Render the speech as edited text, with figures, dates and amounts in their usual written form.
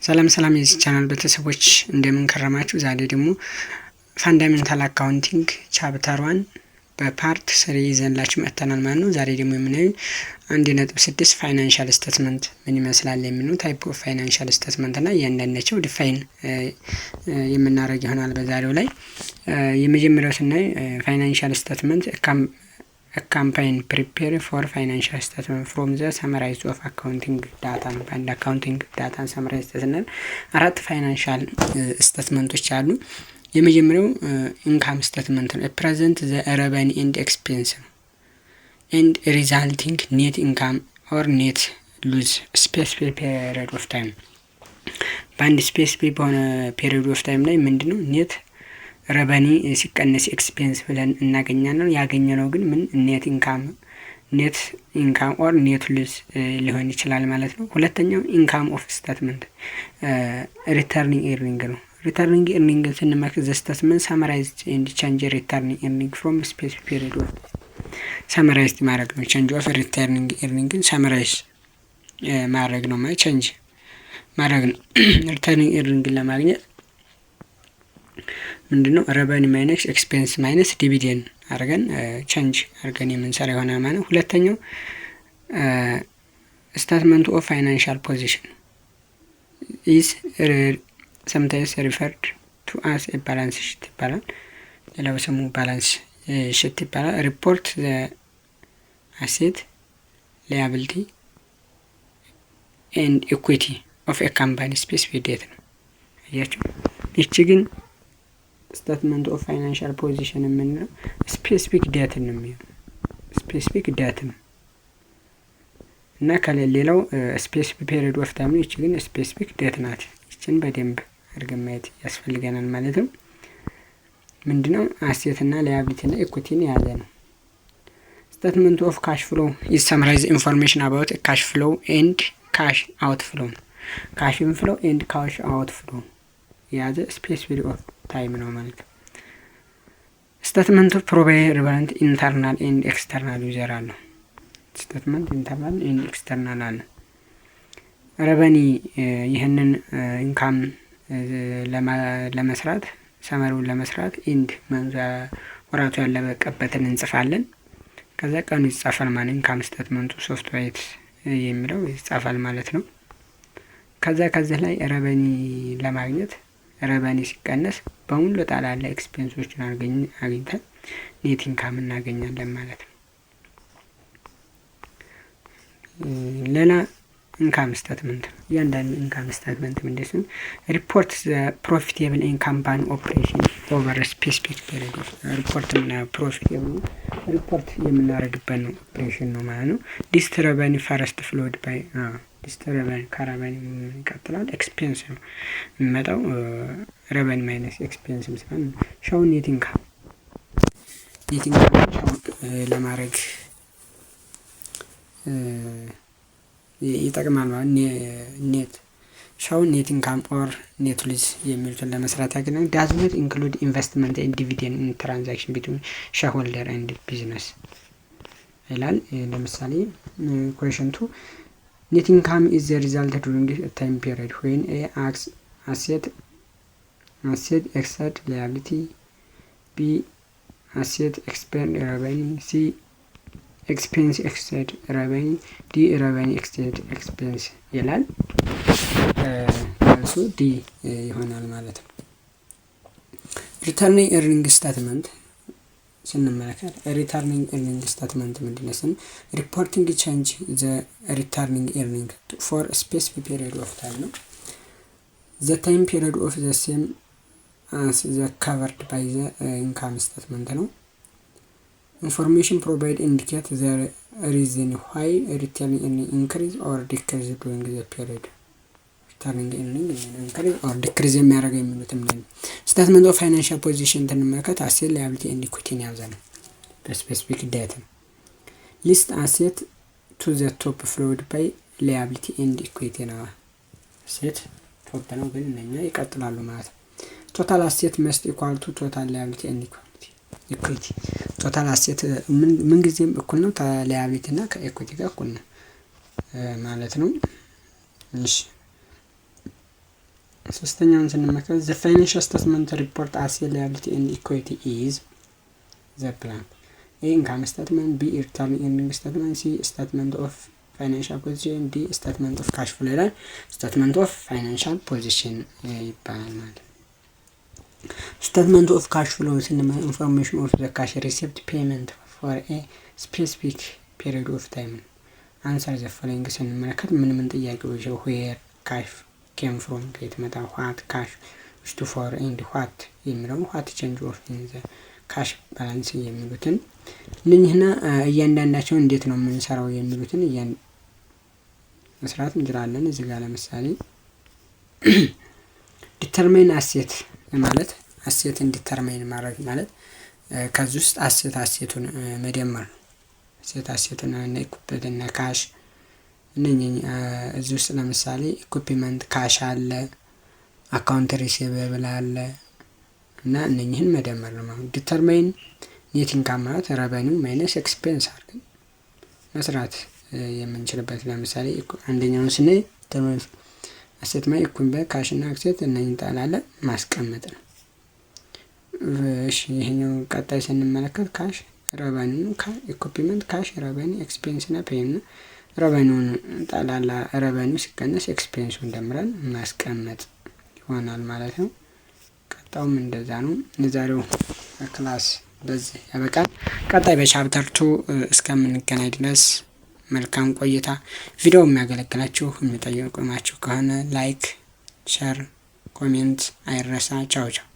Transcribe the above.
ሰላም የዚህ ቻናል ቤተሰቦች እንደምን ከረማችሁ። ዛሬ ደግሞ ፋንዳሜንታል አካውንቲንግ ቻፕተር 1 በፓርት 3 ይዘንላችሁ መጥተናል ማለት ነው። ዛሬ ደግሞ የምናየው 1.6 ፋይናንሻል ስቴትመንት ምን ይመስላል የሚለው ታይፕ ኦፍ ፋይናንሻል ስቴትመንት እና እያንዳንዳቸው ዲፋይን የምናደርግ ይሆናል በዛሬው ላይ። የመጀመሪያው ስናይ ፋይናንሻል ስቴትመንት ካምፓይን ፕሪፔር ፎር ፋይናንሻል ስቴትመንት ፍሮም ዘ ሰመራይዝ ኦፍ አካውንቲንግ ዳታ ነው። በአንድ አካውንቲንግ ዳታን ሰመራይዝ ስናል አራት ፋይናንሻል ስቴትመንቶች አሉ። የመጀመሪያው ኢንካም ስቴትመንት ነው። ፕሬዘንት ዘ ረቨኒ ኤንድ ኤክስፔንስ ነው ኤንድ ሪዛልቲንግ ኔት ኢንካም ኦር ኔት ሉዝ ስፔሲፊክ ፔሪድ ኦፍ ታይም። በአንድ ስፔሲፊክ በሆነ ፔሪድ ኦፍ ታይም ላይ ምንድነው ኔት ረቨኒ ሲቀነስ ኤክስፔንስ ብለን እናገኛለን። ያገኘነው ግን ምን ኔት ኢንካም ኦር ኔት ሉዝ ሊሆን ይችላል ማለት ነው። ሁለተኛው ኢንካም ኦፍ ስቴትመንት ሪተርኒንግ ኤርኒንግ ነው። ሪተርኒንግ ኤርኒንግ ስንመለከት ዘ ስቴትመንት ሳመራይዝድ ኤንድ ቼንጅ ሪተርኒንግ ኤርኒንግ ፍሮም ስፔሲፊክ ፔሪድ ኦፍ ሳመራይዝድ ማድረግ ነው። ቼንጅ ኦፍ ሪተርኒንግ ኤርኒንግን ሳመራይዝ ማድረግ ነው ማለት ቼንጅ ማድረግ ነው። ሪተርኒንግ ኤርኒንግን ለማግኘት ምንድነው ረቨኒ ማይነስ ኤክስፔንስ ማይነስ ዲቪደንድ አድርገን ቼንጅ አድርገን የምንሰራ ይሆናል ማለት ነው። ሁለተኛው ስቴትመንት ኦፍ ፋይናንሻል ፖዚሽን ኢዝ sometimes referred to as a balance sheet ይባላል። ሌላው ስሙ ባላንስ ሺት ይባላል። ሪፖርት ዘ አሴት ሊያቢሊቲ ኤንድ ኢኩዊቲ ኦፍ ኤ ካምፓኒ ስፔሲፊክ ዴት ነው። አያችሁ ይቺ ግን ስቴትመንት ኦፍ ፋይናንሻል ፖዚሽን የምንለው ስፔሲፊክ ዴት ነው የሚሆነው ስፔሲፊክ ዴት ነው እና ከሌላው ስፔሲፊክ ፔሪድ ኦፍ ታይም። ይቺ ግን ስፔሲፊክ ዴት ናት። ይችን በደንብ አድርገን ማየት ያስፈልገናል ማለት ነው። ምንድነው አሴት እና ሊያቢሊቲ እና ኢኩዊቲን የያዘ ነው። ስቴትመንት ኦፍ ካሽ ፍሎ ኢዝ ሰምራይዝ ኢንፎርሜሽን አባውት ካሽ ፍሎ ኤንድ ካሽ አውት ፍሎ ነው። ካሽ ኢንፍሎ ኤንድ ካሽ አውት ፍሎ የያዘ ስፔሲፊክ ኦፍ ታይም ነው ማለት ነው። ስቴትመንት ኦፍ ፕሮቫይድ ሪሌቫንት ኢንተርናል ኤንድ ኤክስተርናል ዩዘር አለው። ስቴትመንት ኢንተርናል ኤንድ ኤክስተርናል አለ። ረቨኒ ይህንን ኢንካም ለመስራት ሰመሪውን ለመስራት ኢንድ መንዛ ወራቱ ያለበቀበትን እንጽፋለን። ከዛ ቀኑ ይጻፋል ማለት ኢንካም ስቴትመንቱ ሶፍት ዋይት የሚለው ይጻፋል ማለት ነው። ከዛ ላይ ረቨኒ ለማግኘት ረቨኒ ሲቀነስ በሙሉ ጣላላ ኤክስፔንሶችን አግኝተን ኔት ኢንካም እናገኛለን ማለት ነው። ሌላ ኢንካም ስቴትመንት እያንዳንዱ ኢንካም ስቴትመንት ምንድነው? ሪፖርት ዘ ፕሮፊቴብል ኢንካምፓኒ ኦፕሬሽን ኦቨር ስፔሲፊክ ፔሪድ ኦፍ ሪፖርት እና ፕሮፊቴብል ሪፖርት የምናደርግበት ነው ኦፕሬሽን ነው ማለት ነው። ዲስት ረቨኒ ፈርስት ፍሎድ ባይ ዲስት ረቨኒ ካራቨኒ ይቀጥላል። ኤክስፔንስ ነው የሚመጣው ረቨኒ ማይነስ ኤክስፔንስ ስለሆነ ሻው ኔት ኢንካም ለማድረግ ይጠቅማል ማለት ኔት ሻው ኔት ኢንካም ኦር ኔት ሉዝ የሚሉትን ለመስራት ያገናኝ ዳዝ ኖት ኢንክሉድ ኢንቨስትመንት ኤንድ ዲቪደንድ ኢን ትራንዛክሽን ቢትዊን ሼርሆልደር ኤንድ ቢዝነስ ይላል። ለምሳሌ ኩዌሽን 2 ኔት ኢንካም ኢዝ ዘ ሪዛልት ዱሪንግ ታይም ፒሪድ ዌን ኤ አሴት ኤክሰድ ላያቢሊቲ ቢ አሴት ኤክስፔንድ ረቨኒ ሲ ኤክስፔንስ ኤክስቴድ ረቨኒ ዲ ረቨኒ ኤክስቴድ ኤክስፔንስ ይላል። መልሱ ዲ ይሆናል ማለት ነው። ሪተርኒንግ ኤርኒንግ ስቴትመንት ስንመለከት ሪተርኒንግ ኤርኒንግ ስቴትመንት ምንድነው? ሪፖርቲንግ ቼንጅ ዘ ሪተርኒንግ ኤርኒንግ ፎር ስፔሲፊክ ፔሪድ ኦፍ ታይም ነው። ዘ ታይም ፔሪድ ኦፍ ዘ ሴም አስ ዘ ከቨርድ ባይ ዘ ኢንካም ስቴትመንት ነው። ኢንፎርሜሽን ፕሮቫይድ ኢንዲኬት ዘ ሪዝን ዋይ ሪተርኒንግ ኤርኒንግ ኢንክሪዝ ኦር ዲክሪዝ ዱሪንግ ዘ ፔሪድ። ሪተርኒንግ ኤርኒንግ ኢንክሪዝ ኦር ዲክሪዝ የሚያደርገው የሚሉትም ነው። ስቴትመንት ኦፍ ፋይናንሻል ፖዚሽን ስንመለከት አሴት ላያቢሊቲ ኤንድ ኢኩዊቲን ያዘ ነው በስፔሲፊክ ዴት ነው። ሊስት አሴት ቱ ዘ ቶፕ ፍሎድ ባይ ላያቢሊቲ ኤንድ ኢኩዊቲ ነው። አሴት ቶፕ ነው ግን እነኛ ይቀጥላሉ ማለት ነው። ቶታል አሴት መስት ኢኳል ቱ ቶታል ላያቢሊቲ ኤንድ ኢኩዊቲ ቶታል አሴት ምን ጊዜም እኩል ነው ከላያቢሊቲ እና ከኢኩዊቲ ጋር እኩል ነው ማለት ነው። እሺ ሶስተኛውን ስንመለከት ዘ ፋይናንሻል ስቴትመንት ሪፖርት አስ ላያቢሊቲ ኤንድ ኢኩዊቲ ኢዝ ዘ ፕላን ኤ ኢንካም ስቴትመንት፣ ቢ ሪተርን ኤርኒንግ ስቴትመንት፣ ሲ ስቴትመንት ኦፍ ፋይናንሻል ፖዚሽን፣ ዲ ስቴትመንት ኦፍ ካሽ ፍሎ ይላል። ስቴትመንት ኦፍ ፋይናንሻል ፖዚሽን ይባላል ማለት ነው። ስቴትመንት ኦፍ ካሽ ፍሎ ስንመ ኢንፎርሜሽን ኦፍ ዘ ካሽ ሪሲፕት ፔመንት ፎር ኤ ስፔሲፊክ ፔሪድ ኦፍ ታይም አንሰር ዘ ፎሎዊንግ ስንመለከት ምን ጥያቄዎች ዌር ካሽ ኬም ፍሮም ከየት መጣ፣ ዋት ካሽ ዩዝድ ፎር ኤንድ ዋት የሚለው ዋት ቼንጅ ኦፍ ኢን ዘ ካሽ ባላንስ የሚሉትን እነኝህና እያንዳንዳቸው እንዴት ነው የምንሰራው የሚሉትን መስራት እንችላለን። እዚህ ጋር ለምሳሌ ዲተርማይን አሴት ማለት አሴትን ዲተርማይን ማድረግ ማለት ከዚህ ውስጥ አሴቱን መደመር ነው። አሴቱን እና ኢኩዊፕመንት እና ካሽ እነኚህ እዚህ ውስጥ ለምሳሌ ኢኩዊፕመንት ካሽ አለ፣ አካውንት ሪሲቨብል አለ እና እነኚህን መደመር ነው ማለት ዲተርማይን ኔት ኢንካም ማለት ረቨኒው ማይነስ ኤክስፔንስ አድርገን መስራት የምንችልበት ለምሳሌ አንደኛውን ስናይ አሴት ማይ ኢኩዊፕመንት ካሽ እና አሴት እነኚህን ጣላለ ማስቀመጥ ነው። እሺ ይሄኛው ቀጣይ ስንመለከት ካሽ ረቨኒው ኢኩዊፕመንት ካሽ ረቨኒው ኤክስፔንስ እና ፔይ ነው። ረቨኒውን ጣላላ ረቨኒው ሲቀነስ ኤክስፔንሱን ደምረን ማስቀመጥ ይሆናል ማለት ነው። ቀጣውም እንደዛ ነው። የዛሬው ክላስ በዚህ ያበቃል። ቀጣይ በቻፕተር 2 እስከምንገናኝ ድረስ መልካም ቆይታ። ቪዲዮ የሚያገለግላችሁ የሚጠቅማችሁ ከሆነ ላይክ፣ ሼር፣ ኮሜንት አይረሳ። ቻው ቻው።